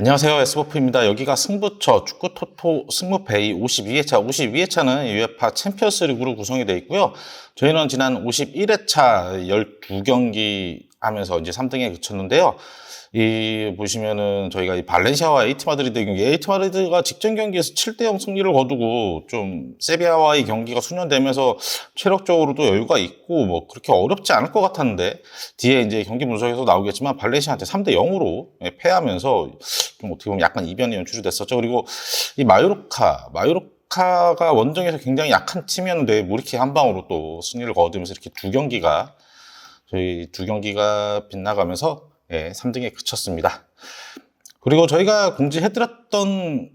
안녕하세요. S버프입니다. 여기가 승부처 축구토토 승무페이 52회차. 52회차는 UEFA 챔피언스 리그로 구성이 되어 있고요. 저희는 지난 51회차 12경기 하면서 이제 3등에 그쳤는데요. 보시면은 저희가 이 발렌시아와 에이티 마드리드 경기, 에이티 마드리드가 직전 경기에서 7대0 승리를 거두고 좀 세비야와의 경기가 수년되면서 체력적으로도 여유가 있고 뭐 그렇게 어렵지 않을 것 같았는데 뒤에 이제 경기 분석에서 나오겠지만 발렌시아한테 3대0으로 패하면서 좀 어떻게 보면 약간 이변이 연출이 됐었죠. 그리고 이 마요르카가 원정에서 굉장히 약한 팀이었는데 뭐 이렇게 한 방으로 또 승리를 거두면서 이렇게 저희 두 경기가 빗나가면서 3등에 그쳤습니다. 그리고 저희가 공지해드렸던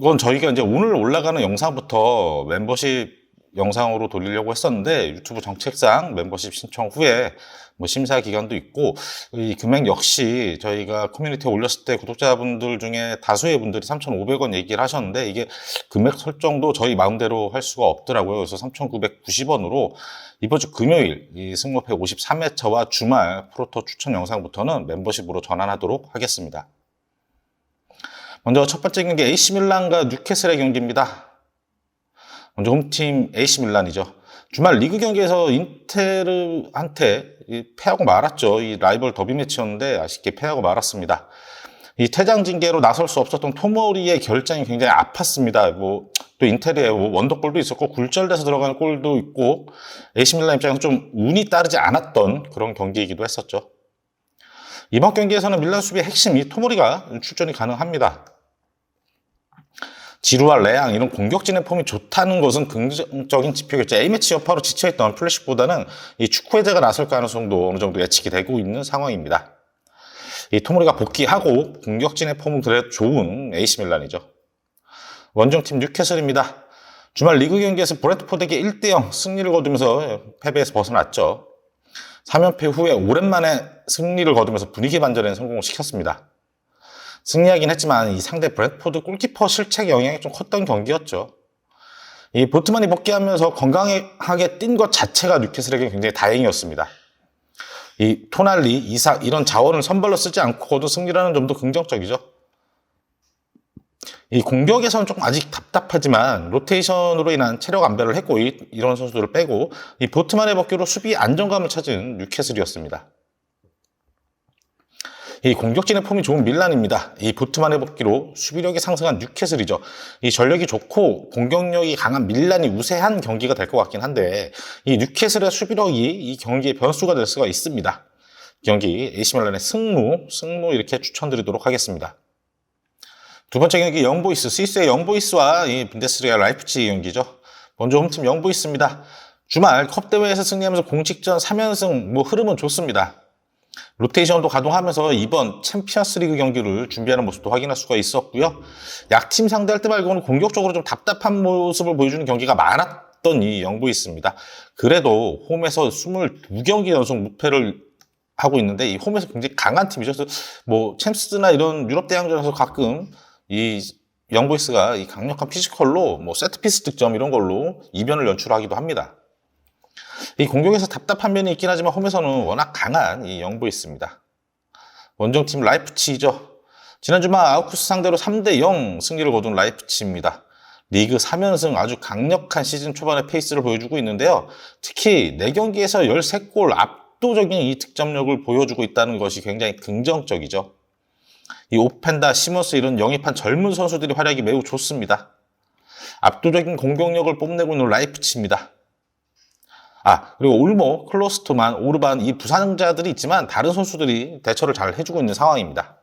건 저희가 이제 오늘 올라가는 영상부터 멤버십 영상으로 돌리려고 했었는데 유튜브 정책상 멤버십 신청 후에 뭐 심사 기간도 있고 이 금액 역시 저희가 커뮤니티에 올렸을 때 구독자분들 중에 다수의 분들이 3,500원 얘기를 하셨는데 이게 금액 설정도 저희 마음대로 할 수가 없더라고요. 그래서 3,990원으로 이번 주 금요일 이 승무패 53회차와 주말 프로토 추천 영상부터는 멤버십으로 전환하도록 하겠습니다. 먼저 첫 번째 경기 AC밀란과 뉴캐슬의 경기입니다. 먼저 홈팀 AC밀란이죠. 주말 리그 경기에서 인테르한테 패하고 말았죠. 이 라이벌 더비 매치였는데 아쉽게 패하고 말았습니다. 이 퇴장 징계로 나설 수 없었던 토모리의 결장이 굉장히 아팠습니다. 또 인테르에 원더골도 있었고 굴절돼서 들어가는 골도 있고 AC밀란 입장에서 좀 운이 따르지 않았던 그런 경기이기도 했었죠. 이번 경기에서는 밀란 수비의 핵심 이 토모리가 출전이 가능합니다. 지루와 레앙 이런 공격진의 폼이 좋다는 것은 긍정적인 지표겠죠. A매치 여파로 지쳐있던 플래식보다는 이 축구 해제가 나설 가능성도 어느 정도 예측이 되고 있는 상황입니다. 이 토모리가 복귀하고 공격진의 폼은 그래도 좋은 AC밀란이죠. 원정팀 뉴캐슬입니다. 주말 리그 경기에서 브랜트포드에게 1대0 승리를 거두면서 패배에서 벗어났죠. 3연패 후에 오랜만에 승리를 거두면서 분위기 반전에 성공을 시켰습니다. 승리하긴 했지만 이 상대 브랜트포드 골키퍼 실책 영향이 좀 컸던 경기였죠. 이 보트만이 복귀하면서 건강하게 뛴 것 자체가 뉴캐슬에게 굉장히 다행이었습니다. 이 토날리, 이삭 이런 자원을 선발로 쓰지 않고 거둔 승리라는 점도 긍정적이죠. 이 공격에서는 조금 아직 답답하지만 로테이션으로 인한 체력 안배를 했고 이런 선수들을 빼고 이 보트만의 복귀로 수비 안정감을 찾은 뉴캐슬이었습니다. 이 공격진의 폼이 좋은 밀란입니다. 이 보트만의 복귀로 수비력이 상승한 뉴캐슬이죠. 이 전력이 좋고 공격력이 강한 밀란이 우세한 경기가 될 것 같긴 한데 이 뉴캐슬의 수비력이 이 경기의 변수가 될 수가 있습니다. 경기 AC밀란의 승무 이렇게 추천드리도록 하겠습니다. 두 번째 경기 영보이스, 스위스의 영보이스와 이 분데스리가 라이프치히 경기죠. 먼저 홈팀 영보이스입니다. 주말 컵 대회에서 승리하면서 공식전 3연승 흐름은 좋습니다. 로테이션도 가동하면서 이번 챔피언스 리그 경기를 준비하는 모습도 확인할 수가 있었고요. 약팀 상대할 때 말고는 공격적으로 좀 답답한 모습을 보여주는 경기가 많았던 이 영보이스입니다. 그래도 홈에서 22경기 연속 무패를 하고 있는데 이 홈에서 굉장히 강한 팀이죠. 그래서 챔스나 이런 유럽 대항전에서 가끔 이 영보이스가 이 강력한 피지컬로 세트피스 득점 이런 걸로 이변을 연출하기도 합니다. 이 공격에서 답답한 면이 있긴 하지만 홈에서는 워낙 강한 이 영보이스입니다. 원정팀 라이프치히죠. 지난 주말 아우크스 상대로 3대0 승리를 거둔 라이프치히입니다. 리그 3연승 아주 강력한 시즌 초반의 페이스를 보여주고 있는데요. 특히 4경기에서 13골 압도적인 이 득점력을 보여주고 있다는 것이 굉장히 긍정적이죠. 이 오펜다, 시몬스 이런 영입한 젊은 선수들의 활약이 매우 좋습니다. 압도적인 공격력을 뽐내고 있는 라이프치히입니다. 그리고 올모, 클로스토만, 오르반 이 부상자들이 있지만 다른 선수들이 대처를 잘 해주고 있는 상황입니다.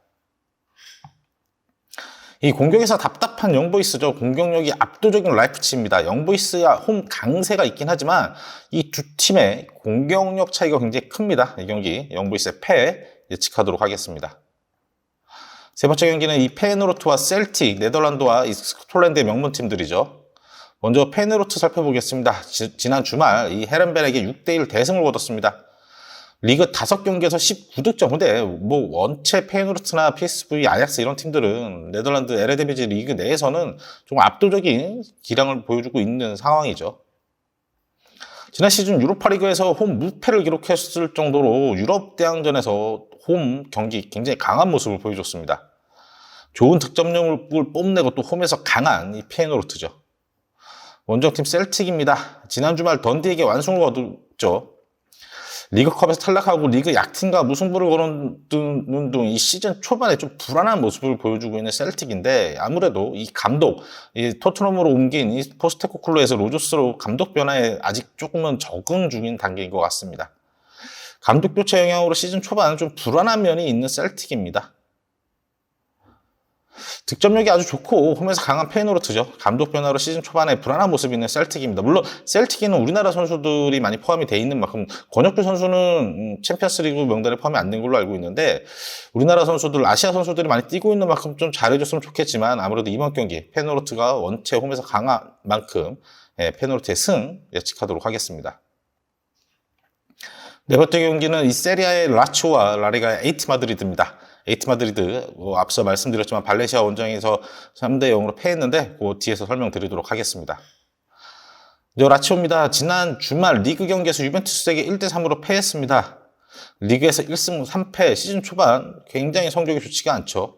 이 공격에서 답답한 영보이스죠. 공격력이 압도적인 라이프치히입니다. 영보이스야 홈 강세가 있긴 하지만 이 두 팀의 공격력 차이가 굉장히 큽니다. 이 경기 영보이스의 패 예측하도록 하겠습니다. 세 번째 경기는 이 페예노르트와 셀틱, 네덜란드와 이 스코틀랜드의 명문팀들이죠. 먼저 페예노르트 살펴보겠습니다. 지난 주말 이 헤렌벤에게 6대1 대승을 거뒀습니다. 리그 5경기에서 19득점. 근데 원체 페예노르트나 PSV, 아약스 이런 팀들은 네덜란드 에레디비지 리그 내에서는 좀 압도적인 기량을 보여주고 있는 상황이죠. 지난 시즌 유로파리그에서 홈 무패를 기록했을 정도로 유럽 대항전에서 홈 경기 굉장히 강한 모습을 보여줬습니다. 좋은 득점력을 뽐내고 또 홈에서 강한 이 페이노르트죠. 원정팀 셀틱입니다. 지난 주말 던디에게 완승을 거뒀죠. 리그컵에서 탈락하고 리그 약팀과 무승부를 거두는 등 이 시즌 초반에 좀 불안한 모습을 보여주고 있는 셀틱인데, 아무래도 이 감독, 이 토트넘으로 옮긴 이 포스테코글루에서 로저스로 감독 변화에 아직 조금은 적응 중인 단계인 것 같습니다. 감독 교체 영향으로 시즌 초반은 좀 불안한 면이 있는 셀틱입니다. 득점력이 아주 좋고 홈에서 강한 페이노르트죠. 감독 변화로 시즌 초반에 불안한 모습이 있는 셀틱입니다. 물론 셀틱에는 우리나라 선수들이 많이 포함이 돼 있는 만큼 권혁규 선수는 챔피언스리그 명단에 포함이 안 된 걸로 알고 있는데, 우리나라 선수들, 아시아 선수들이 많이 뛰고 있는 만큼 좀 잘해줬으면 좋겠지만, 아무래도 이번 경기 페이노르트가 원체 홈에서 강한 만큼 페이노르트의 승 예측하도록 하겠습니다. 네 번째 경기는 이 세리아의 라치오와 라리가의 에이티 마드리드입니다. 에이티 마드리드, 앞서 말씀드렸지만 발렌시아 원정에서 3대0으로 패했는데 그 뒤에서 설명드리도록 하겠습니다. 라치오입니다. 지난 주말 리그 경기에서 유벤투스에게 1대3으로 패했습니다. 리그에서 1승 3패, 시즌 초반 굉장히 성적이 좋지가 않죠.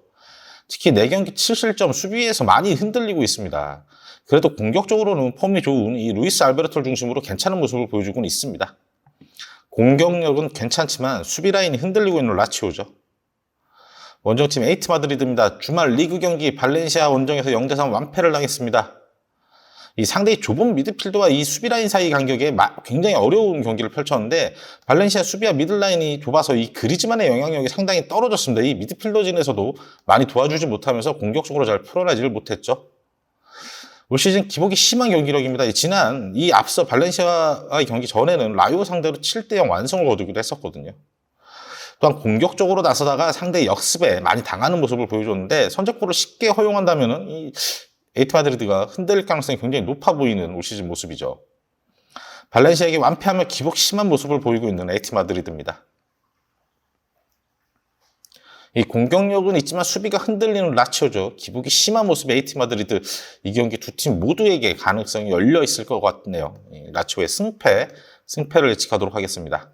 특히 4경기 7실점, 수비에서 많이 흔들리고 있습니다. 그래도 공격적으로는 폼이 좋은 이 루이스 알베르토를 중심으로 괜찮은 모습을 보여주고는 있습니다. 공격력은 괜찮지만 수비 라인이 흔들리고 있는 라치오죠. 원정팀 에이티 마드리드입니다. 주말 리그 경기 발렌시아 원정에서 0대3 완패를 당했습니다. 이 상대의 좁은 미드필드와 이 수비 라인 사이 간격에 굉장히 어려운 경기를 펼쳤는데, 발렌시아 수비와 미들라인이 좁아서 이 그리즈만의 영향력이 상당히 떨어졌습니다. 이 미드필더진에서도 많이 도와주지 못하면서 공격적으로 잘 풀어내지를 못했죠. 올 시즌 기복이 심한 경기력입니다. 지난 이 앞서 발렌시아의 경기 전에는 라이오 상대로 7대0 완승을 거두기도 했었거든요. 또한 공격적으로 나서다가 상대의 역습에 많이 당하는 모습을 보여줬는데, 선제골을 쉽게 허용한다면 이 에이티 마드리드가 흔들릴 가능성이 굉장히 높아 보이는 올 시즌 모습이죠. 발렌시아에게 완패하며 기복 심한 모습을 보이고 있는 에이티 마드리드입니다. 이 공격력은 있지만 수비가 흔들리는 라치오죠. 기복이 심한 모습의 에이티 마드리드, 이 경기 두 팀 모두에게 가능성이 열려 있을 것 같네요. 라치오의 승패를 예측하도록 하겠습니다.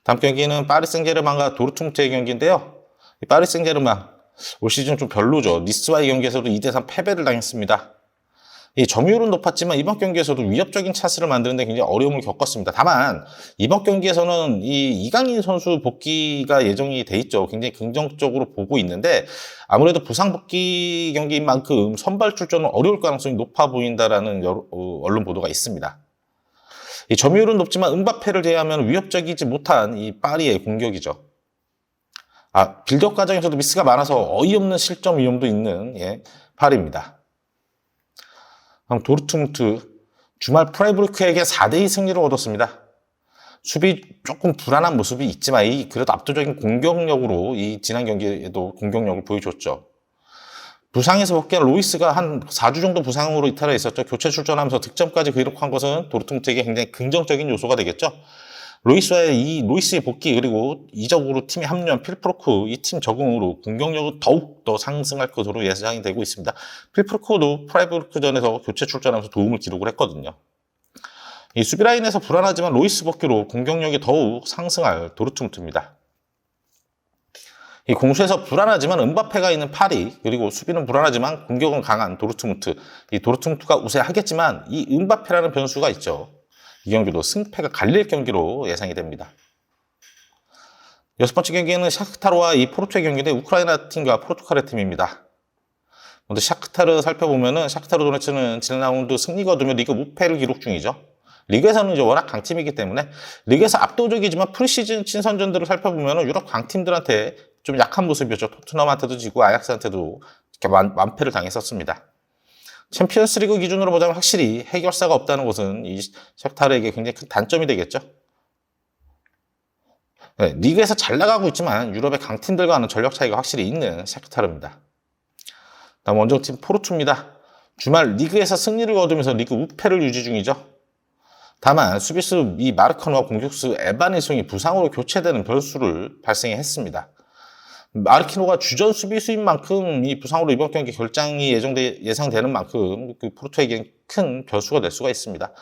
다음 경기는 파리 생제르맹과 도르트문트의 경기인데요. 이 파리 생제르맹 올 시즌 좀 별로죠. 니스와의 경기에서도 2대3 패배를 당했습니다. 이 점유율은 높았지만 이번 경기에서도 위협적인 찬스를 만드는 데 굉장히 어려움을 겪었습니다. 다만 이번 경기에서는 이 이강인 선수 복귀가 예정이 돼 있죠. 굉장히 긍정적으로 보고 있는데, 아무래도 부상 복귀 경기인 만큼 선발 출전은 어려울 가능성이 높아 보인다라는 언론 보도가 있습니다. 이 점유율은 높지만 은바페를 제외하면 위협적이지 못한 이 파리의 공격이죠. 빌드업 과정에서도 미스가 많아서 어이없는 실점 위험도 있는 파리입니다. 다음 도르트문트, 주말 프라이부르크에게 4대2 승리를 얻었습니다. 수비 조금 불안한 모습이 있지만 그래도 압도적인 공격력으로 이 지난 경기에도 공격력을 보여줬죠. 부상에서 복귀한 로이스가 한 4주 정도 부상으로 이탈해 있었죠. 교체 출전하면서 득점까지 기록한 것은 도르트문트에게 굉장히 긍정적인 요소가 되겠죠. 로이스의 복귀, 그리고 이적으로 팀에 합류한 필프로크, 이 팀 적응으로 공격력은 더욱 더 상승할 것으로 예상이 되고 있습니다. 필프로크도 프라이부르크전에서 교체 출전하면서 도움을 기록을 했거든요. 이 수비 라인에서 불안하지만 로이스 복귀로 공격력이 더욱 상승할 도르트문트입니다. 이 공수에서 불안하지만 은바페가 있는 파리, 그리고 수비는 불안하지만 공격은 강한 도르트문트. 이 도르트문트가 우세하겠지만 이 은바페라는 변수가 있죠. 이 경기도 승패가 갈릴 경기로 예상이 됩니다. 여섯 번째 경기는 샤크타르와 이 포르투의 경기인데, 우크라이나 팀과 포르투갈의 팀입니다. 먼저 샤크타르 살펴보면은, 샤크타르 도네츠는 지난 라운드 승리 거두며 리그 무패를 기록 중이죠. 리그에서는 이제 워낙 강팀이기 때문에, 리그에서 압도적이지만 프리시즌 친선전들을 살펴보면은 유럽 강팀들한테 좀 약한 모습이었죠. 토트넘한테도 지고 아약스한테도 이렇게 완패를 당했었습니다. 챔피언스리그 기준으로 보자면 확실히 해결사가 없다는 것은 이 샤크타르에게 굉장히 큰 단점이 되겠죠. 네, 리그에서 잘 나가고 있지만 유럽의 강팀들과는 전력 차이가 확실히 있는 샤크타르입니다. 다음 원정팀 포르투입니다. 주말 리그에서 승리를 거두면서 리그 우패를 유지 중이죠. 다만 수비수 이 마르카노와 공격수 에바니송이 부상으로 교체되는 변수를 발생했습니다. 마르키노가 주전 수비수인 만큼 이 부상으로 이번 경기 결장이 예상되는 만큼 그 포르투에게는 큰 변수가 될 수가 있습니다.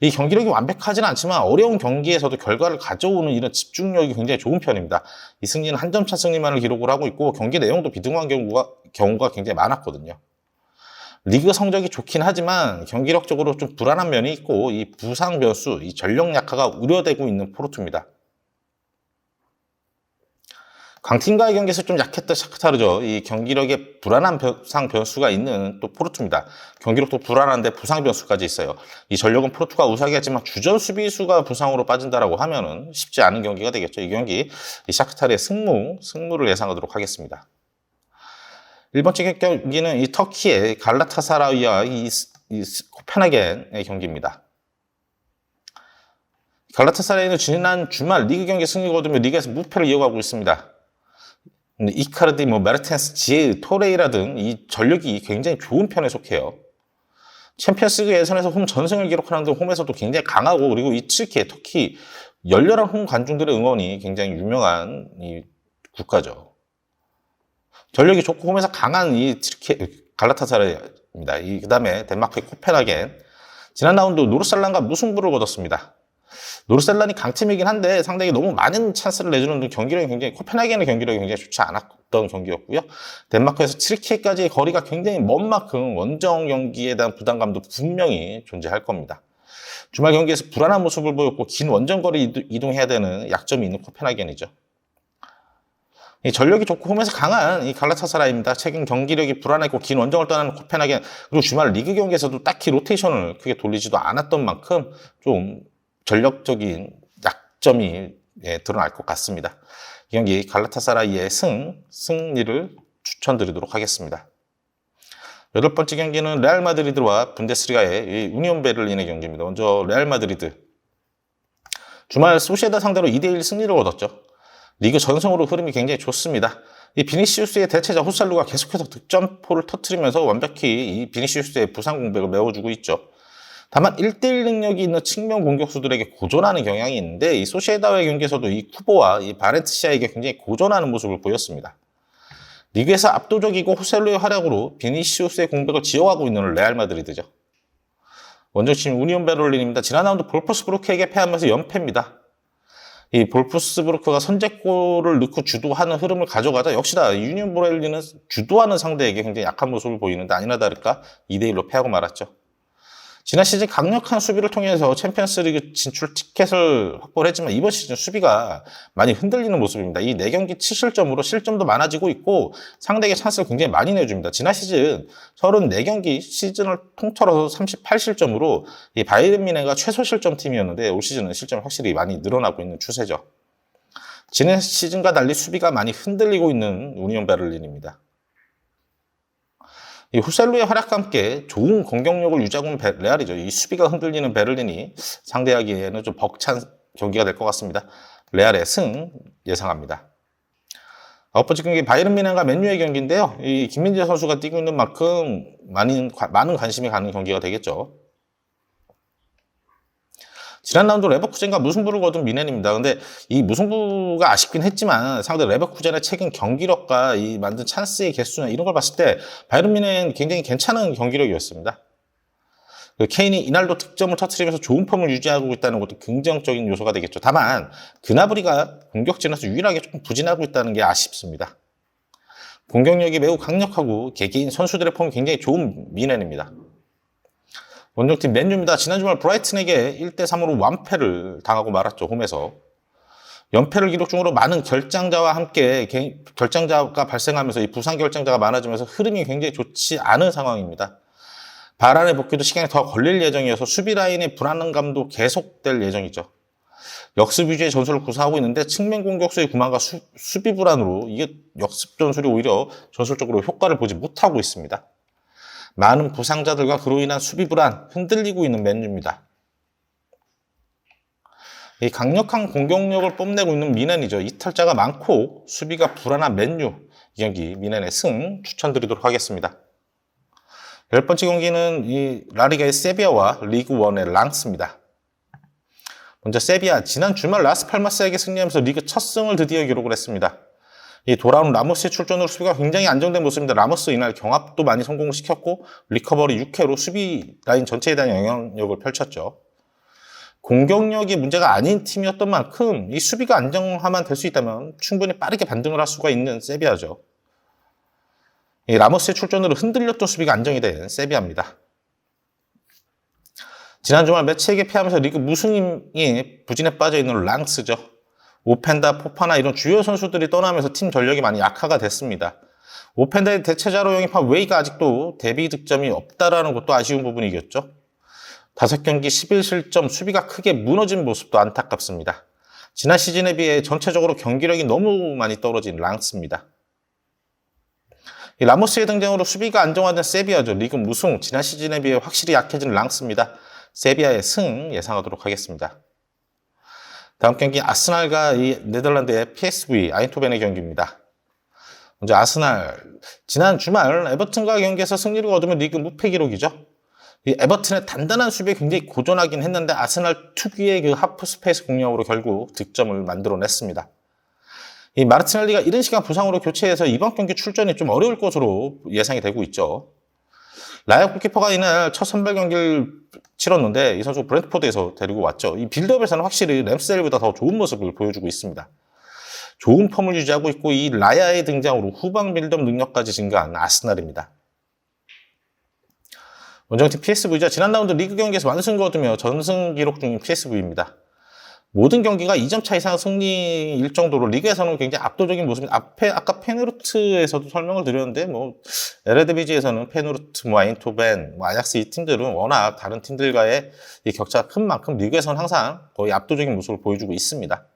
이 경기력이 완벽하지는 않지만 어려운 경기에서도 결과를 가져오는 이런 집중력이 굉장히 좋은 편입니다. 이 승리는 한 점차 승리만을 기록을 하고 있고 경기 내용도 비등한 경우가 굉장히 많았거든요. 리그 성적이 좋긴 하지만 경기력적으로 좀 불안한 면이 있고 이 부상 변수, 이 전력 약화가 우려되고 있는 포르투입니다. 강팀과의 경기에서 좀 약했던 샤크타르죠. 이 경기력에 불안한 부상 변수가 있는 또 포르투입니다. 경기력도 불안한데 부상 변수까지 있어요. 이 전력은 포르투가 우세하겠지만 주전 수비수가 부상으로 빠진다라고 하면은 쉽지 않은 경기가 되겠죠. 이 경기 이 샤크타르의 승무를 예상하도록 하겠습니다. 1번째 경기는 이 터키의 갈라타사라이와 이 코펜하겐의 경기입니다. 갈라타사라이는 지난 주말 리그 경기 승리 거두며 리그에서 무패를 이어가고 있습니다. 이카르디, 메르텐스, 지에르, 토레이라 등 이 전력이 굉장히 좋은 편에 속해요. 챔피언스리그 예선에서 홈 전승을 기록하는 등 홈에서도 굉장히 강하고 그리고 이 터키 열렬한 홈 관중들의 응원이 굉장히 유명한 이 국가죠. 전력이 좋고 홈에서 강한 이 갈라타사라이입니다. 그 다음에 덴마크의 코펜하겐. 지난 라운드 노르살란과 무승부를 거뒀습니다. 노르셀란이 강팀이긴 한데 상당히 너무 많은 찬스를 내주는 경기력이 굉장히 코펜하겐의 경기력이 굉장히 좋지 않았던 경기였고요. 덴마크에서 튀르키예까지의 거리가 굉장히 먼 만큼 원정 경기에 대한 부담감도 분명히 존재할 겁니다. 주말 경기에서 불안한 모습을 보였고 긴 원정 거리 이동해야 되는 약점이 있는 코펜하겐이죠. 이 전력이 좋고 홈에서 강한 이 갈라타사라이입니다. 최근 경기력이 불안했고 긴 원정을 떠나는 코펜하겐 그리고 주말 리그 경기에서도 딱히 로테이션을 크게 돌리지도 않았던 만큼 좀 전력적인 약점이 드러날 것 같습니다. 이 경기 갈라타사라이의 승리를 추천드리도록 하겠습니다. 8번째 경기는 레알 마드리드와 분데스리가의 우니온 베를린의 경기입니다. 먼저 레알 마드리드. 주말 소시에다 상대로 2대1 승리를 얻었죠. 리그 전승으로 흐름이 굉장히 좋습니다. 이 비니시우스의 대체자 호살루가 계속해서 득점포를 터뜨리면서 완벽히 이 비니시우스의 부상 공백을 메워주고 있죠. 다만 1대1 능력이 있는 측면 공격수들에게 고전하는 경향이 있는데 이 소시에다와의 경기에서도 이 쿠보와 이 바렌티시아에게 굉장히 고전하는 모습을 보였습니다. 리그에서 압도적이고 호셀루의 활약으로 비니시우스의 공백을 지어가고 있는 레알 마드리드죠. 원정팀 우니온 베를린입니다. 지난 라운드 볼프스부르크에게 패하면서 연패입니다. 이 볼프스부르크가 선제골을 넣고 주도하는 흐름을 가져가자 역시나 유니온 베를린은 주도하는 상대에게 굉장히 약한 모습을 보이는데 아니나 다를까 2대1로 패하고 말았죠. 지난 시즌 강력한 수비를 통해서 챔피언스리그 진출 티켓을 확보를 했지만 이번 시즌 수비가 많이 흔들리는 모습입니다. 이 4경기 7실점으로 실점도 많아지고 있고 상대에게 찬스를 굉장히 많이 내줍니다. 지난 시즌 34경기 시즌을 통틀어서 38실점으로 이 바이에른 뮌헨가 최소 실점 팀이었는데 올 시즌은 실점이 확실히 많이 늘어나고 있는 추세죠. 지난 시즌과 달리 수비가 많이 흔들리고 있는 우니온 베를린입니다. 이 후셀루의 활약과 함께 좋은 공격력을 유지하고 있는 레알이죠. 이 수비가 흔들리는 베를린이 상대하기에는 좀 벅찬 경기가 될 것 같습니다. 레알의 승 예상합니다. 9번째 경기 바이에른 뮌헨과 맨유의 경기인데요. 이 김민재 선수가 뛰고 있는 만큼 많은 관심이 가는 경기가 되겠죠. 지난 라운드 레버쿠젠과 무승부를 거둔 뮌헨입니다. 근데 이 무승부가 아쉽긴 했지만 상대 레버쿠젠의 최근 경기력과 이 만든 찬스의 개수나 이런 걸 봤을 때 바이에른 뮌헨은 굉장히 괜찮은 경기력이었습니다. 케인이 이날도 득점을 터뜨리면서 좋은 폼을 유지하고 있다는 것도 긍정적인 요소가 되겠죠. 다만 그나브리가 공격진에서 유일하게 조금 부진하고 있다는 게 아쉽습니다. 공격력이 매우 강력하고 개개인 선수들의 폼이 굉장히 좋은 뮌헨입니다. 원정팀 맨유입니다. 지난 주말 브라이튼에게 1대3으로 완패를 당하고 말았죠. 홈에서. 연패를 기록 중으로 많은 결장자와 함께 결장자가 발생하면서 이 부상 결장자가 많아지면서 흐름이 굉장히 좋지 않은 상황입니다. 바란의 복귀도 시간이 더 걸릴 예정이어서 수비 라인의 불안감도 계속될 예정이죠. 역습 위주의 전술을 구사하고 있는데 측면 공격수의 구만과 수비 불안으로 이게 역습 전술이 오히려 전술적으로 효과를 보지 못하고 있습니다. 많은 부상자들과 그로 인한 수비 불안 흔들리고 있는 맨유입니다. 이 강력한 공격력을 뽐내고 있는 뮌헨이죠. 이탈자가 많고 수비가 불안한 맨유. 이 경기 뮌헨의 승 추천드리도록 하겠습니다. 10번째 경기는 이 라리가의 세비야와 리그1의 랑스입니다. 먼저 세비야, 지난 주말 라스팔마스에게 승리하면서 리그 첫 승을 드디어 기록을 했습니다. 이 돌아오는 라모스의 출전으로 수비가 굉장히 안정된 모습입니다. 라모스 이날 경합도 많이 성공시켰고 리커버리 6회로 수비 라인 전체에 대한 영향력을 펼쳤죠. 공격력이 문제가 아닌 팀이었던 만큼 이 수비가 안정화만 될 수 있다면 충분히 빠르게 반등을 할 수가 있는 세비야죠. 이 라모스의 출전으로 흔들렸던 수비가 안정이 된 세비야입니다. 지난 주말 매치에게 패하면서 리그 무승이 부진에 빠져있는 랑스죠. 오펜다, 포파나 이런 주요 선수들이 떠나면서 팀 전력이 많이 약화가 됐습니다. 오펜다의 대체자로 영입한 웨이가 아직도 데뷔 득점이 없다라는 것도 아쉬운 부분이겠죠. 5경기 11실점, 수비가 크게 무너진 모습도 안타깝습니다. 지난 시즌에 비해 전체적으로 경기력이 너무 많이 떨어진 랑스입니다. 이 라모스의 등장으로 수비가 안정화된 세비야죠. 리그 무승, 지난 시즌에 비해 확실히 약해진 랑스입니다. 세비야의 승 예상하도록 하겠습니다. 다음 경기 아스날과 이 네덜란드의 PSV 아인토벤의 경기입니다. 먼저 아스날, 지난 주말 에버튼과 경기에서 승리를 거두면 리그 무패 기록이죠. 이 에버튼의 단단한 수비에 굉장히 고전하긴 했는데 아스날 특유의 그 하프 스페이스 공략으로 결국 득점을 만들어냈습니다. 이 마르티넬리가 이른 시간 부상으로 교체해서 이번 경기 출전이 좀 어려울 것으로 예상이 되고 있죠. 라이어 골키퍼가 이날 첫 선발 경기를 치렀는데 이 선수 브랜트포드에서 데리고 왔죠. 이 빌드업에서는 확실히 램스델보다 더 좋은 모습을 보여주고 있습니다. 좋은 폼을 유지하고 있고 이 라야의 등장으로 후방 빌드업 능력까지 증가한 아스날입니다. 원정팀 PSV죠. 지난 라운드 리그 경기에서 완승 거두며 전승 기록 중인 PSV입니다. 모든 경기가 2점 차 이상 승리일 정도로 리그에서는 굉장히 압도적인 모습입니다. 앞에 아까 페누르트에서도 설명을 드렸는데 에레디비지에서는 페누르트, 아인토벤, 아약스 이 팀들은 워낙 다른 팀들과의 이 격차가 큰 만큼 리그에서는 항상 거의 압도적인 모습을 보여주고 있습니다.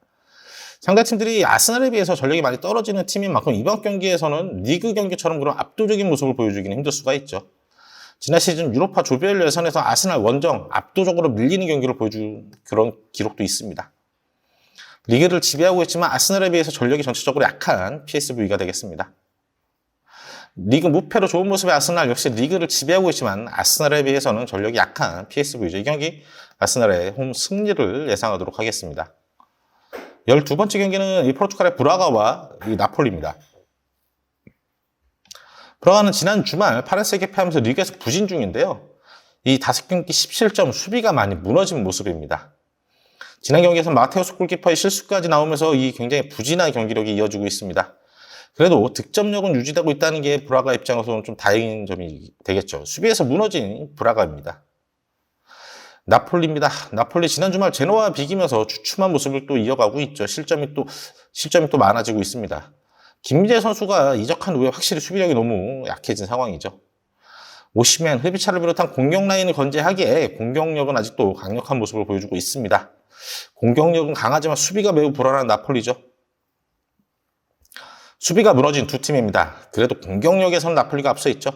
상대 팀들이 아스날에 비해서 전력이 많이 떨어지는 팀인 만큼 이번 경기에서는 리그 경기처럼 그런 압도적인 모습을 보여주기는 힘들 수가 있죠. 지난 시즌 유로파 조별 예선에서 아스날 원정 압도적으로 밀리는 경기를 보여준 그런 기록도 있습니다. 리그를 지배하고 있지만 아스날에 비해서 전력이 전체적으로 약한 PSV가 되겠습니다. 리그 무패로 좋은 모습의 아스날 역시 리그를 지배하고 있지만 아스날에 비해서는 전력이 약한 PSV죠. 이 경기 아스날의 홈 승리를 예상하도록 하겠습니다. 12번째 경기는 이 포르투갈의 브라가와 이 나폴리입니다. 브라가는 지난 주말 파레스에게 패하면서 리그에서 부진 중인데요. 이 5경기 17점 수비가 많이 무너진 모습입니다. 지난 경기에서 마테우스 골키퍼의 실수까지 나오면서 이 굉장히 부진한 경기력이 이어지고 있습니다. 그래도 득점력은 유지되고 있다는 게 브라가 입장에서는 좀 다행인 점이 되겠죠. 수비에서 무너진 브라가입니다. 나폴리입니다. 나폴리 지난 주말 제노와 비기면서 주춤한 모습을 또 이어가고 있죠. 실점이 또 많아지고 있습니다. 김민재 선수가 이적한 후에 확실히 수비력이 너무 약해진 상황이죠. 오시멘, 흐비차를 비롯한 공격 라인을 건재하기에 공격력은 아직도 강력한 모습을 보여주고 있습니다. 공격력은 강하지만 수비가 매우 불안한 나폴리죠. 수비가 무너진 두 팀입니다. 그래도 공격력에서는 나폴리가 앞서 있죠.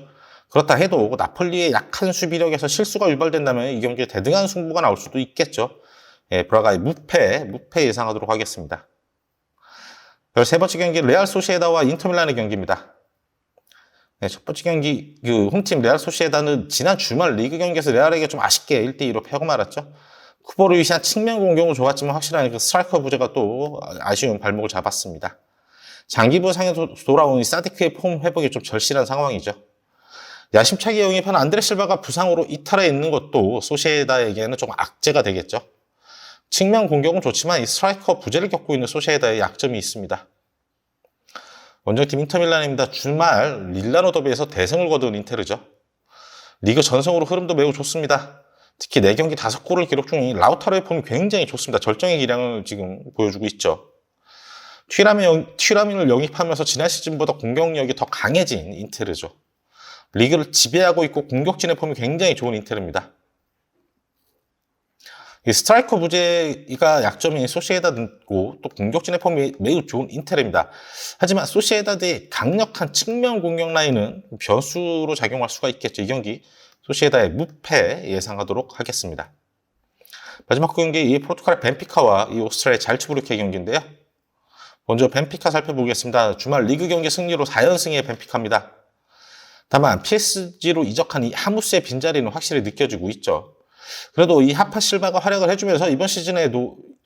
그렇다 해도 나폴리의 약한 수비력에서 실수가 유발된다면 이 경기에 대등한 승부가 나올 수도 있겠죠. 브라가의 무패 예상하도록 하겠습니다. 13번째 경기 레알 소시에다와 인터밀란의 경기입니다. 첫 번째 경기 홈팀 레알 소시에다는 지난 주말 리그 경기에서 레알에게 좀 아쉽게 1대2로 패하고 말았죠. 쿠보를 위시한 측면 공격은 좋았지만 확실한 그 스트라이커 부재가 또 아쉬운 발목을 잡았습니다. 장기 부상에서 돌아온 사디크의 폼 회복이 좀 절실한 상황이죠. 야심차게 영입한 안드레 실바가 부상으로 이탈해 있는 것도 소시에다에게는 좀 악재가 되겠죠. 측면 공격은 좋지만 이 스트라이커 부재를 겪고 있는 소시에다의 약점이 있습니다. 원정팀 인터밀란입니다. 주말 밀라노 더비에서 대승을 거둔 인테르죠. 리그 전성으로 흐름도 매우 좋습니다. 특히 4경기 5골을 기록 중인 라우타로의 폼이 굉장히 좋습니다. 절정의 기량을 지금 보여주고 있죠. 튀라민을 영입하면서 지난 시즌보다 공격력이 더 강해진 인테르죠. 리그를 지배하고 있고 공격진의 폼이 굉장히 좋은 인테르입니다. 이 스트라이커 부재가 약점인 소시에다드고 또 공격진의 폼이 매우 좋은 인테르입니다. 하지만 소시에다드의 강력한 측면 공격 라인은 변수로 작용할 수가 있겠죠. 이 경기 소시에다의 무패 예상하도록 하겠습니다. 마지막 경기 이 포르투갈의 벤피카와 이 오스트리아의 잘츠부르크의 경기인데요. 먼저 벤피카 살펴보겠습니다. 주말 리그 경기 승리로 4연승의 벤피카입니다. 다만 PSG로 이적한 이 하무스의 빈자리는 확실히 느껴지고 있죠. 그래도 이 하파 실바가 활약을 해주면서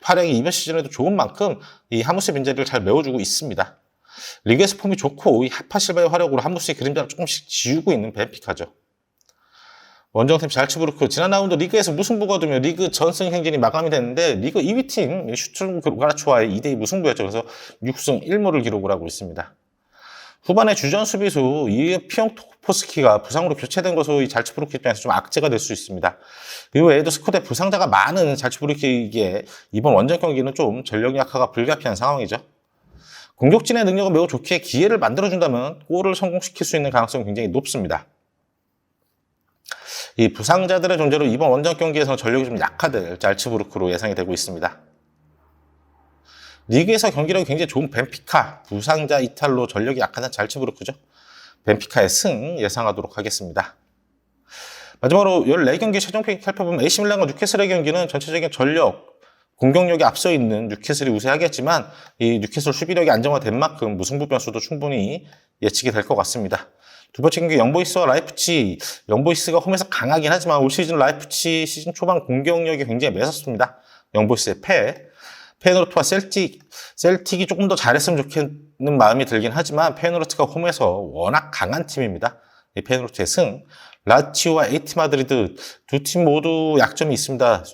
활약이 이번 시즌에도 좋은 만큼 이 하무스 빈자리를 잘 메워주고 있습니다. 리그에서 폼이 좋고 이 하파실바의 활약으로 한 부씩 그림자를 조금씩 지우고 있는 벤피카죠. 원정팀 잘츠부르크 지난 라운드 리그에서 무승부가 되며 리그 전승 행진이 마감이 됐는데 리그 2위 팀 슈투가르츠와의 2대2 무승부였죠. 그래서 6승 1무를 기록을 하고 있습니다. 후반에 주전 수비수 피용토포스키가 부상으로 교체된 것으로 이 잘츠부르크 입장에서 좀 악재가 될 수 있습니다. 그 외에도 스쿼드에 부상자가 많은 잘츠부르크에게 이번 원정 경기는 좀 전력 약화가 불가피한 상황이죠. 공격진의 능력을 매우 좋게 기회를 만들어준다면 골을 성공시킬 수 있는 가능성이 굉장히 높습니다. 이 부상자들의 존재로 이번 원정 경기에서는 전력이 좀 약화될 잘츠부르크로 예상이 되고 있습니다. 리그에서 경기력이 굉장히 좋은 벤피카, 부상자 이탈로 전력이 약한 잘츠부르크죠. 벤피카의 승 예상하도록 하겠습니다. 마지막으로 14경기 최종평 살펴보면 AC밀란과 뉴캐슬의 경기는 전체적인 전력, 공격력이 앞서 있는 뉴캐슬이 우세하겠지만 이 뉴캐슬 수비력이 안정화된 만큼 무승부 변수도 충분히 예측이 될 것 같습니다. 두 번째 경기 영보이스와 라이프치, 영보이스가 홈에서 강하긴 하지만 올 시즌 라이프치 시즌 초반 공격력이 굉장히 매섭습니다. 영보이스의 페예노르트와 셀틱이 조금 더 잘했으면 좋겠는 마음이 들긴 하지만 페예노르트가 홈에서 워낙 강한 팀입니다. 이 페예노르트의 승, 라치오와 에이티 마드리드 두 팀 모두 약점이 있습니다.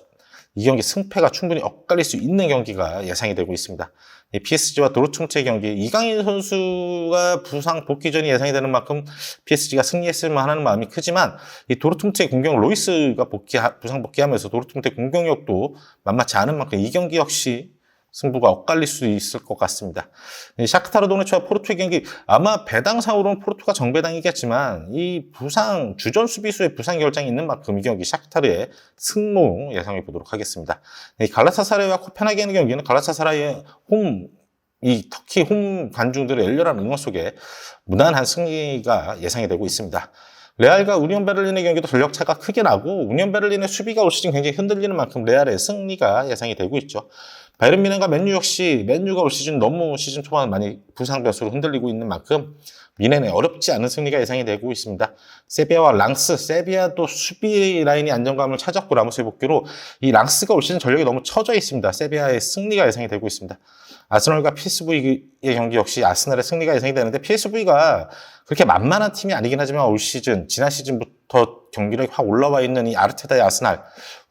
이 경기 승패가 충분히 엇갈릴 수 있는 경기가 예상이 되고 있습니다. 이 PSG와 도르트문트의 경기, 이강인 선수가 부상 복귀전이 예상이 되는 만큼 PSG가 승리했을 만하는 마음이 크지만 이 도르트문트의 공격 로이스가 부상 복귀하면서 도르트문트의 공격력도 만만치 않은 만큼 이 경기 역시 승부가 엇갈릴 수 있을 것 같습니다. 샤크타르 도네츠와 포르투의 경기, 아마 배당상으로는 포르투가 정배당이겠지만 이 주전 수비수의 부상 결장이 있는 만큼 이 경기 샤크타르의 승모 예상해 보도록 하겠습니다. 갈라타사라이와 코펜하겐의 경기는 갈라타사라이의 터키 홈 관중들의 열렬한 응원 속에 무난한 승리가 예상이 되고 있습니다. 레알과 우니온 베를린의 경기도 전력차가 크게 나고 우니온 베를린의 수비가 올 시즌 굉장히 흔들리는 만큼 레알의 승리가 예상이 되고 있죠. 바이에른 뮌헨과 맨유 역시 맨유가 올 시즌 너무 시즌 초반 많이 부상 변수로 흔들리고 있는 만큼 뮌헨의 어렵지 않은 승리가 예상이 되고 있습니다. 세비야와 랑스, 세비야도 수비 라인이 안정감을 찾았고 라모스의 복귀로 이 랑스가 올 시즌 전력이 너무 처져 있습니다. 세비야의 승리가 예상이 되고 있습니다. 아스널과 PSV의 경기 역시 아스널의 승리가 예상이 되는데 PSV가 그렇게 만만한 팀이 아니긴 하지만 올 시즌, 지난 시즌부터 경기력이 확 올라와 있는 이 아르테타의 아스날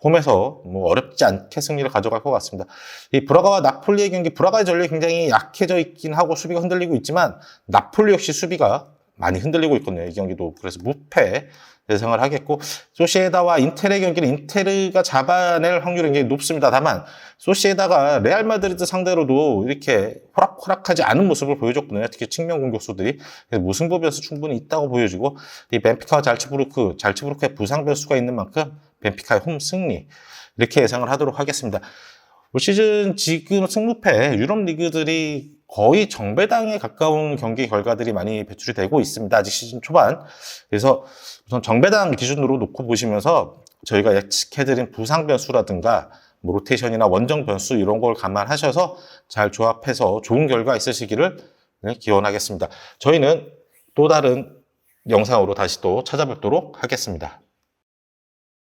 홈에서 어렵지 않게 승리를 가져갈 것 같습니다. 이 브라가와 나폴리의 경기, 브라가의 전력이 굉장히 약해져 있긴 하고 수비가 흔들리고 있지만 나폴리 역시 수비가 많이 흔들리고 있거든요. 이 경기도. 그래서 무패 예상을 하겠고 소시에다와 인텔의 경기는 인테르가 잡아낼 확률이 굉장히 높습니다. 다만 소시에다가 레알 마드리드 상대로도 이렇게 호락호락하지 않은 모습을 보여줬거든요. 특히 측면 공격수들이. 그래서 무승부 변수 충분히 있다고 보여지고 이 벤피카와 잘츠부르크의 부상 변수가 있는 만큼 벤피카의 홈 승리 이렇게 예상을 하도록 하겠습니다. 올 시즌 지금 승무패 유럽 리그들이 거의 정배당에 가까운 경기 결과들이 많이 배출이 되고 있습니다. 아직 시즌 초반. 그래서 우선 정배당 기준으로 놓고 보시면서 저희가 예측해드린 부상 변수라든가 로테이션이나 원정 변수 이런 걸 감안하셔서 잘 조합해서 좋은 결과 있으시기를 기원하겠습니다. 저희는 또 다른 영상으로 다시 또 찾아뵙도록 하겠습니다.